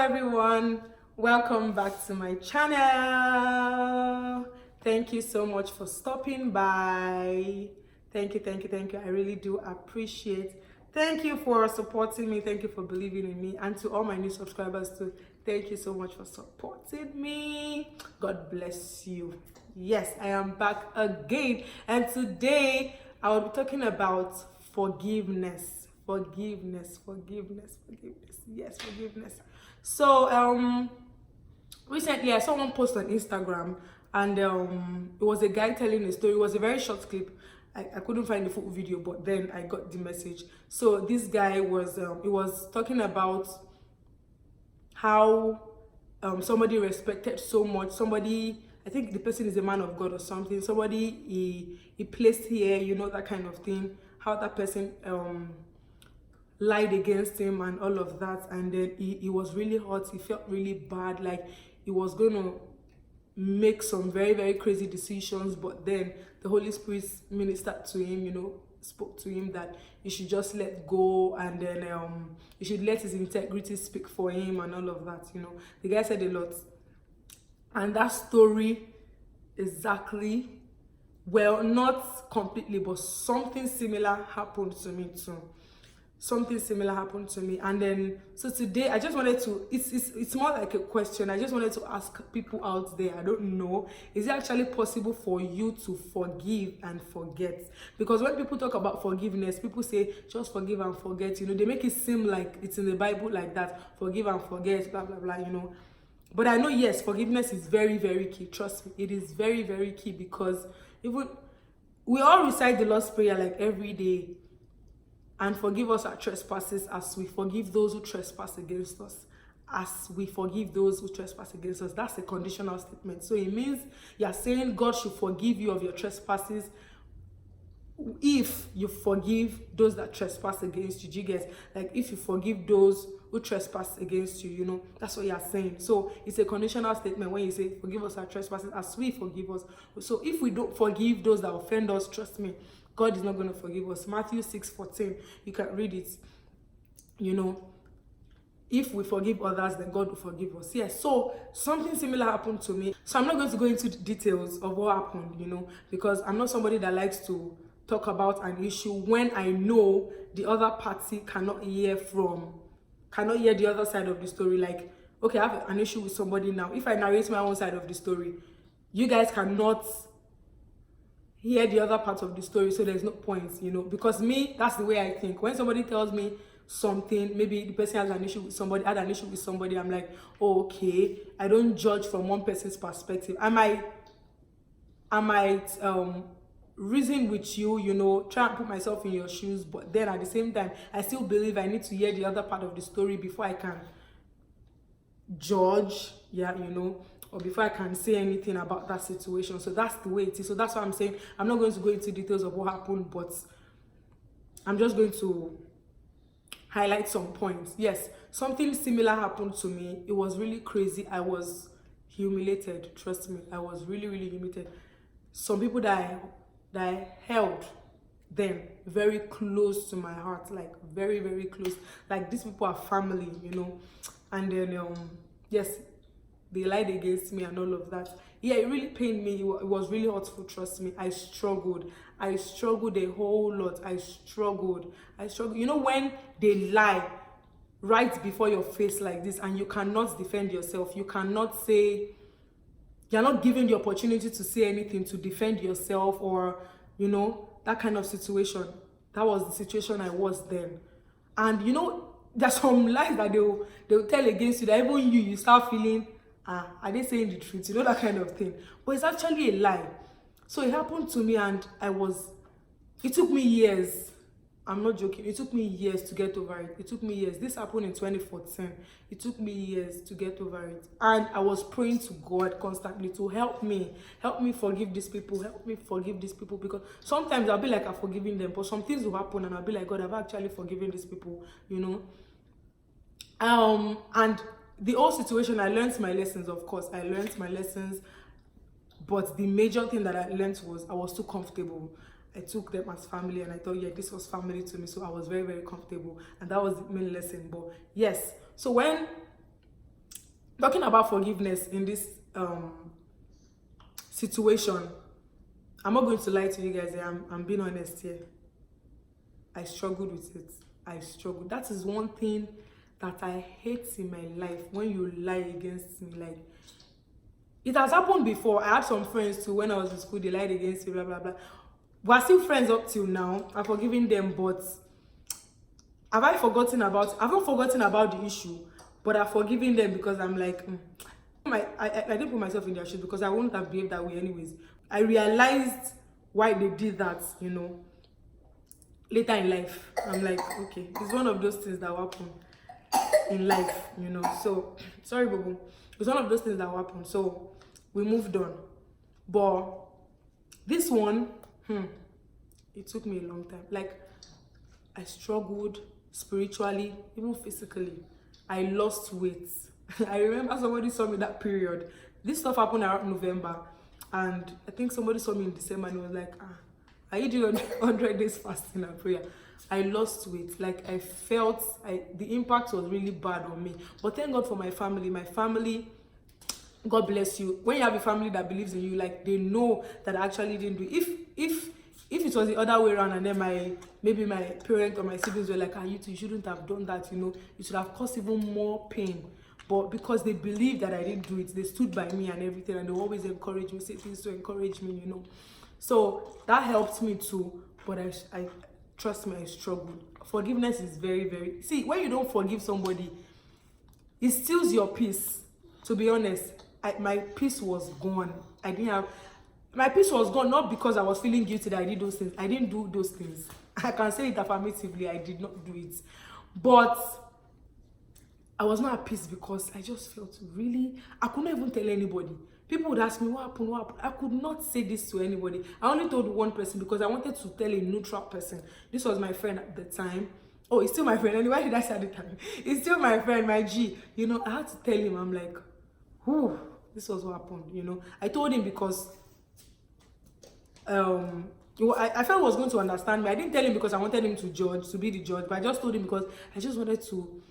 everyone, welcome back to my channel. Thank you so much for stopping by. Thank you. I really do appreciate. Thank you for supporting me. Thank you for believing in me. And to all my new subscribers too, thank you so much for supporting me. God bless you. Yes, I am back again, and today I will be talking about forgiveness. Yes, forgiveness. So recently I saw one post on Instagram, and it was a guy telling a story. It was a very short clip. I couldn't find the full video, but then I got the message. So this guy was he was talking about how somebody respected so much, somebody, I think the person is a man of God or something, somebody he placed here, you know, that kind of thing, how that person lied against him and all of that, and then he was really hurt. He felt really bad, like he was going to make some very crazy decisions, but then the Holy Spirit ministered to him, you know, spoke to him that he should just let go, and then he should let his integrity speak for him and all of that. You know, the guy said a lot, and that story exactly, well, not completely, but something similar happened to me too. And then so today I just wanted to, it's more like a question. I just wanted to ask people out there, I don't know, is it actually possible for you to forgive and forget? Because when people talk about forgiveness, people say just forgive and forget, you know, they make it seem like it's in the Bible like that, forgive and forget, blah blah blah, you know. But I know, yes, forgiveness is very key. Trust me, it is very key, because even we all recite the Lord's Prayer like every day. And forgive us our trespasses as we forgive those who trespass against us. As we forgive those who trespass against us. That's a conditional statement. So it means you're saying God should forgive you of your trespasses if you forgive those that trespass against you. Do you get? Like, if you forgive those who trespass against you, you know, that's what you're saying. So it's a conditional statement when you say forgive us our trespasses as we forgive us. So if we don't forgive those that offend us, trust me, God is not going to forgive us. Matthew 6:14, you can read it. You know, if we forgive others, then God will forgive us. Yes, so something similar happened to me. So I'm not going to go into the details of what happened, you know, because I'm not somebody that likes to talk about an issue when I know the other party cannot hear the other side of the story. Like, okay, I have an issue with somebody now. If I narrate my own side of the story, you guys cannot hear the other part of the story, so there's no point, you know, because me, that's the way I think. When somebody tells me something, maybe the person had an issue with somebody, I'm like, oh, okay, I don't judge from one person's perspective. I might reason with you, you know, try and put myself in your shoes, but then at the same time, I still believe I need to hear the other part of the story before I can judge, yeah, you know, or before I can say anything about that situation. So that's the way it is. So that's why I'm saying I'm not going to go into details of what happened, but I'm just going to highlight some points. Yes, something similar happened to me. It was really crazy. I was humiliated. Trust me, I was really humiliated. Some people that I held then very close to my heart, like very close. Like, these people are family, you know. And then yes, they lied against me and all of that. Yeah, it really pained me. It was really hurtful, trust me. I struggled a whole lot. I struggled. You know, when they lie right before your face like this, and you cannot defend yourself, you cannot say, you're not given the opportunity to say anything to defend yourself, or, you know, that kind of situation. That was the situation I was then. And you know, there's some lies that they'll tell against you, that even you start feeling, are they saying the truth? You know, that kind of thing. But it's actually a lie. So it happened to me, and it took me years. I'm not joking. It took me years to get over it. It took me years. This happened in 2014. It took me years to get over it. And I was praying to God constantly to help me forgive these people, because sometimes I'll be like, I've forgiven them, but some things will happen and I'll be like, God, I've actually forgiven these people, you know. And the whole situation, I learned my lessons, of course. I learned my lessons, but the major thing that I learned was I was too comfortable. I took them as family, and I thought, yeah, this was family to me, so I was very comfortable, and that was the main lesson. But yes, so when talking about forgiveness in this situation, I'm not going to lie to you guys. I'm being honest here. I struggled with it. I struggled. That is one thing that I hate in my life, when you lie against me. Like, it has happened before. I had some friends too, when I was in school, they lied against me, blah blah blah. We're still friends up till now. I've forgiven them, but have I forgotten about? I've not forgotten about the issue, but I've forgiven them because I'm like, I didn't put myself in their shoes, because I wouldn't have behaved that way anyways. I realized why they did that, you know, later in life. I'm like, okay, it's one of those things that happen in life, you know. So sorry, Bobo. It's one of those things that happen. So we moved on. But this one, it took me a long time. Like, I struggled spiritually, even physically. I lost weight. I remember somebody saw me that period. This stuff happened around November, and I think somebody saw me in December and was like, are you doing 100 days fasting and prayer? I lost weight. Like, I felt the impact was really bad on me. But thank God for my family. My family, God bless you. When you have a family that believes in you, like, they know that I actually didn't do it. If it was the other way around, and then maybe my parents or my siblings were like, you shouldn't have done that, you know, you should have caused even more pain. But because they believed that I didn't do it, they stood by me and everything, and they always encourage me, say things to encourage me, you know. So that helped me too. But I trust me, I struggled. Forgiveness is very, very... See, when you don't forgive somebody, it steals your peace. To be honest, my peace was gone. My peace was gone, not because I was feeling guilty that I did those things. I didn't do those things. I can say it affirmatively, I did not do it. But I was not at peace because I just felt really... I couldn't even tell anybody. People would ask me, what happened, what happened? I could not say this to anybody. I only told one person because I wanted to tell a neutral person. This was my friend at the time. Oh, he's still my friend. Anyway, why did I say at the time? He's still my friend, my G. You know, I had to tell him, I'm like, this was what happened, you know. I told him because I felt he was going to understand me. I didn't tell him because I wanted him to be the judge, but I just told him because I just wanted to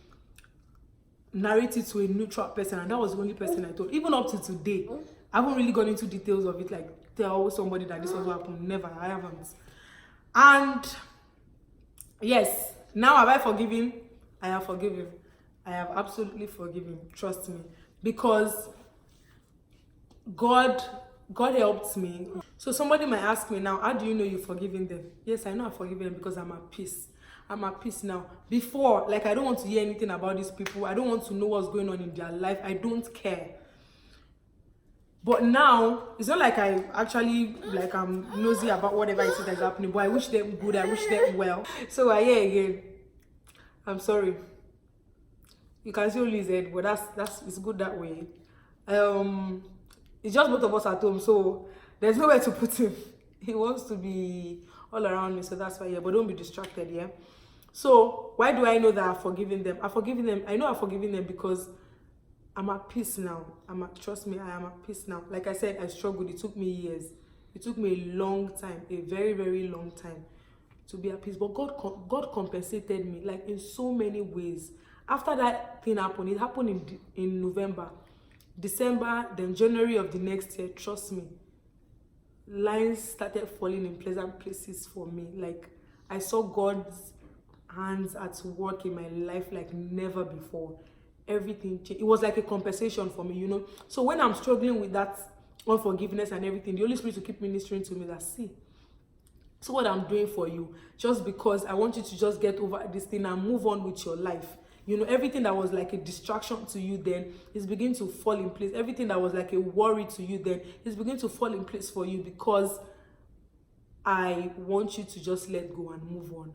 narrate it to a neutral person, and that was the only person I told. Even up to today, I haven't really gone into details of it, like tell somebody that this was what happened. Never, I haven't. And yes, now have I forgiven? I have forgiven. I have absolutely forgiven. Trust me, because God helped me. So somebody might ask me now, how do you know you've forgiven them? Yes, I know I've forgiven them because I'm at peace. I'm at peace now. Before, like, I don't want to hear anything about these people. I don't want to know what's going on in their life. I don't care. But now, it's not like I actually, like, I'm nosy about whatever it is that's happening, but I wish them good. I wish them well. So I hear again. I'm sorry. You can see only his head, but it's good that way. It's just both of us at home, so there's nowhere to put him. He wants to be all around me, so that's why. Yeah, but don't be distracted. Yeah. So why do I know that I've forgiven them? I've forgiven them. I know I've forgiven them because I'm at peace now. Trust me, I am at peace now. Like I said, I struggled. It took me years. It took me a long time, a very, very long time to be at peace. But God compensated me, like, in so many ways. After that thing happened, it happened in November, December, then January of the next year. Trust me, lines started falling in pleasant places for me. Like, I saw God's hands at work in my life like never before. Everything changed. It was like a compensation for me, you know. So when I'm struggling with that unforgiveness and everything, the Holy Spirit will keep ministering to me that, see, so what I'm doing for you, just because I want you to just get over this thing and move on with your life. You know, everything that was like a distraction to you then is beginning to fall in place. Everything that was like a worry to you then is beginning to fall in place for you, because I want you to just let go and move on.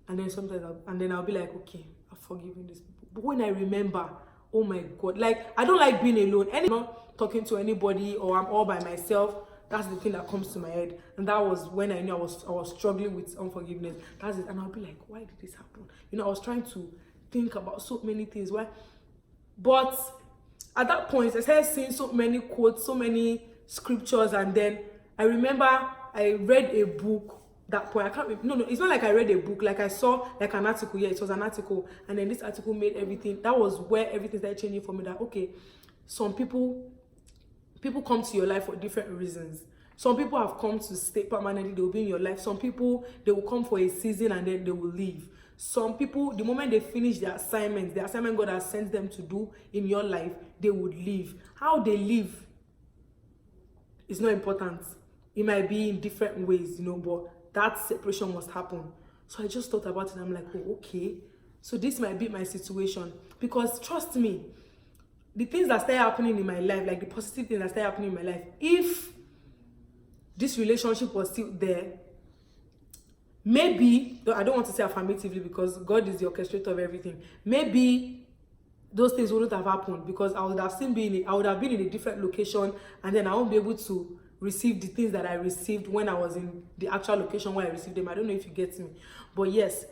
And then sometimes I'll be like, okay, I've forgiven this. But when I remember, oh my God, like, I don't like being alone. I'm not talking to anybody, or I'm all by myself. That's the thing that comes to my head. And that was when I knew I was struggling with unforgiveness. That's it. And I'll be like, why did this happen? You know, I was trying to think about so many things. Why? But at that point, I started seeing so many quotes, so many scriptures. And then I remember I read a book that point. I can't no, it's not like I read a book, like I saw like an article. Yeah, it was an article, and then this article made everything. That was where everything started changing for me. That okay, some people come to your life for different reasons. Some people have come to stay permanently, they will be in your life. Some people, they will come for a season and then they will leave. Some people, the moment they finish their assignment God has sent them to do in your life, they would leave. How they leave is not important. It might be in different ways, but that separation must happen. So I just thought about it and I'm like, oh, okay. So this might be my situation. Because trust me, the things that start happening in my life, like the positive things that start happening in my life, if this relationship was still there, maybe, I don't want to say affirmatively because God is the orchestrator of everything, maybe those things wouldn't have happened because I would have been in a different location, and then I won't be able to receive the things that I received when I was in the actual location where I received them. I don't know if you get me, but yes.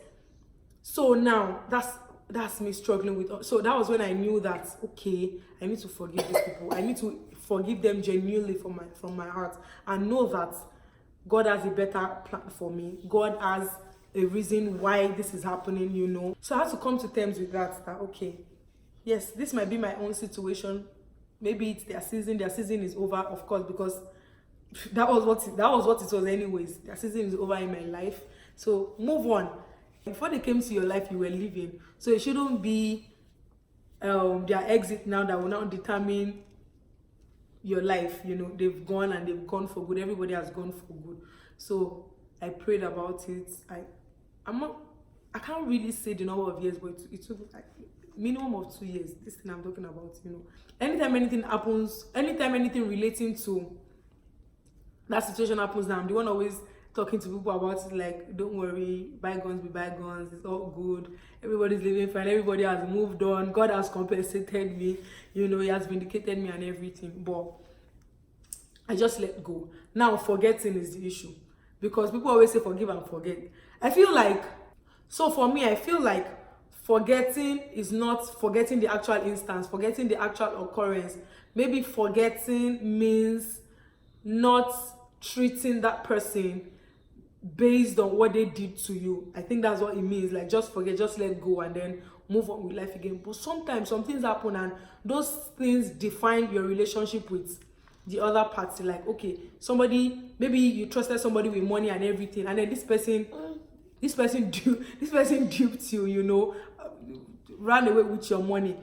So now that's me struggling with. So that was when I knew that okay, I need to forgive these people. I need to forgive them genuinely from my heart, and know that God has a better plan for me. God has a reason why this is happening, So I had to come to terms with that okay, yes, this might be my own situation. Maybe it's their season. Their season is over, of course, because that was what it was anyways. Their season is over in my life. So move on. Before they came to your life, you were living. So it shouldn't be their exit now that will now determine your life. They've gone and they've gone for good. Everybody has gone for good. So I prayed about it. I can't really say the number of years, but it took like minimum of 2 years. This thing I'm talking about, Anytime anything happens, anytime anything relating to that situation happens, now I'm the one always talking to people about it, like, don't worry, bygones be bygones, it's all good, everybody's living fine, everybody has moved on, God has compensated me, He has vindicated me and everything. But I just let go. Now forgetting is the issue, because people always say forgive and forget. I feel like forgetting is not forgetting the actual instance, forgetting the actual occurrence. Maybe forgetting means not treating that person based on what they did to you. I think that's what it means. Like, just forget, just let go, and then move on with life again. But sometimes some things happen, and those things define your relationship with the other party. Like, okay, somebody, maybe you trusted somebody with money and everything, and then this person duped you, ran away with your money.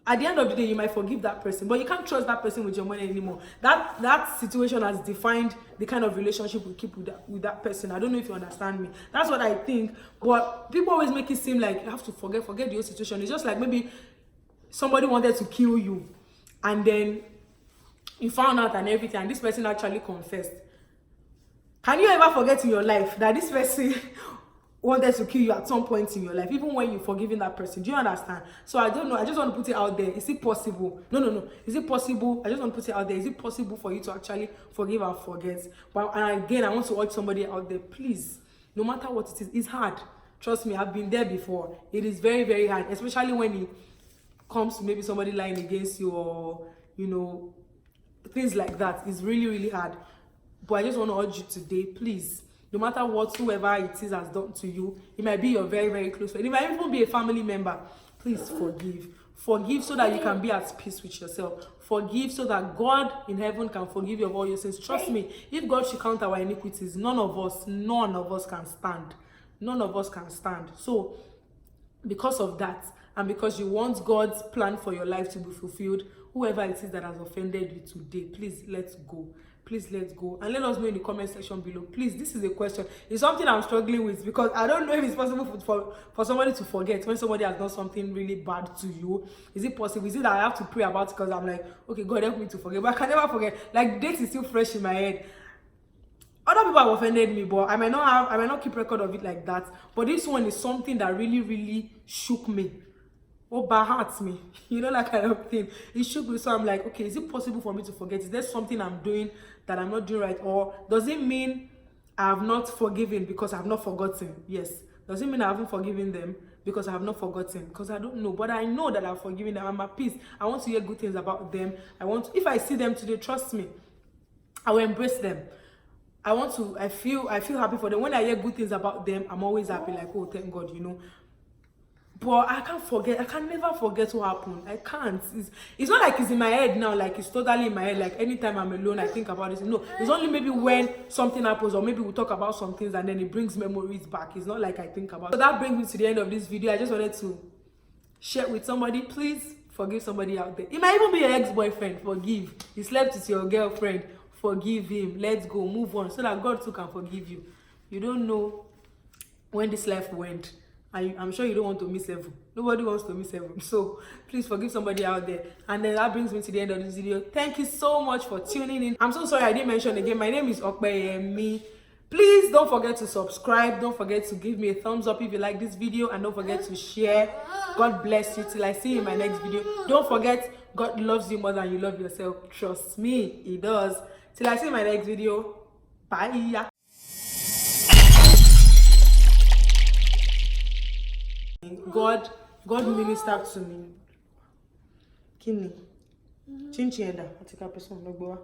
At the end of the day, you might forgive that person, but you can't trust that person with your money anymore. That situation has defined the kind of relationship we keep with that person. I don't know if you understand me. That's what I think. But people always make it seem like you have to forget the whole situation. It's just like maybe somebody wanted to kill you, and then you found out and everything, and this person actually confessed. Can you ever forget in your life that this person wanted to kill you at some point in your life, even when you're forgiving that person? Do you understand? So I don't know. I just want to put it out there. Is it possible? No. Is it possible? I just want to put it out there. Is it possible for you to actually forgive and forget? But and again, I want to urge somebody out there, please, no matter what it is, it's hard. Trust me, I've been there before. It is very, very hard, especially when it comes to maybe somebody lying against you, or things like that. It's really, really hard. But I just want to urge you today, please, no matter what whoever it is has done to you, it might be your very, very close friend, it might even be a family member, please forgive so that you can be at peace with yourself. Forgive so that God in heaven can forgive you of all your sins. Trust me, if God should count our iniquities, none of us can stand. So because of that, and because you want God's plan for your life to be fulfilled, whoever it is that has offended you today, please let go. Please let's go, and let us know in the comment section below. Please, this is a question. It's something I'm struggling with, because I don't know if it's possible for somebody to forget when somebody has done something really bad to you. Is it possible? Is it that I have to pray about it because I'm like, okay, God help me to forget, but I can never forget. Like, the date is still fresh in my head. Other people have offended me, but I might not keep record of it like that. But this one is something that really, really shook me. Oh, but hurts me, that kind of thing. It shook me. So I'm like, okay, is it possible for me to forget? Is there something I'm doing that I'm not doing right? Or does it mean I have not forgiven because I have not forgotten? Yes. Does it mean I haven't forgiven them because I have not forgotten? Because I don't know, but I know that I've forgiven them. I'm at peace. I want to hear good things about them. If I see them today, trust me, I will embrace them. I feel happy for them. When I hear good things about them, I'm always happy, like, oh, thank God, you know. But I can never forget what happened. I can't. It's not like it's in my head now, like it's totally in my head. Like anytime I'm alone, I think about this. No, it's only maybe when something happens, or maybe we talk about some things and then it brings memories back. It's not like I think about it. So that brings me to the end of this video. I just wanted to share with somebody. Please forgive somebody out there. It might even be your ex-boyfriend. Forgive. You slept with your girlfriend. Forgive him. Let's go. Move on. So that God too can forgive you. You don't know when this life went. I'm sure you don't want to miss heaven. Nobody wants to miss heaven. So please forgive somebody out there. And then that brings me to the end of this video. Thank you so much for tuning in. I'm so sorry I didn't mention again. My name is Okpeyemi. Please don't forget to subscribe. Don't forget to give me a thumbs up if you like this video. And don't forget to share. God bless you till I see you in my next video. Don't forget, God loves you more than you love yourself. Trust me, He does. Till I see you in my next video. Bye. God ministered to me. Kini. Chinchi enda. Atika person no gbo wa.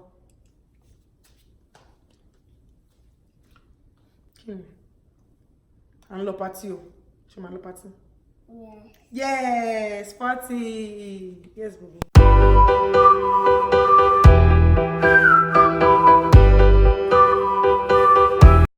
Kini. An lo party o. Ṣé ma lo party? Yeah. Yes, party. Yes, baby.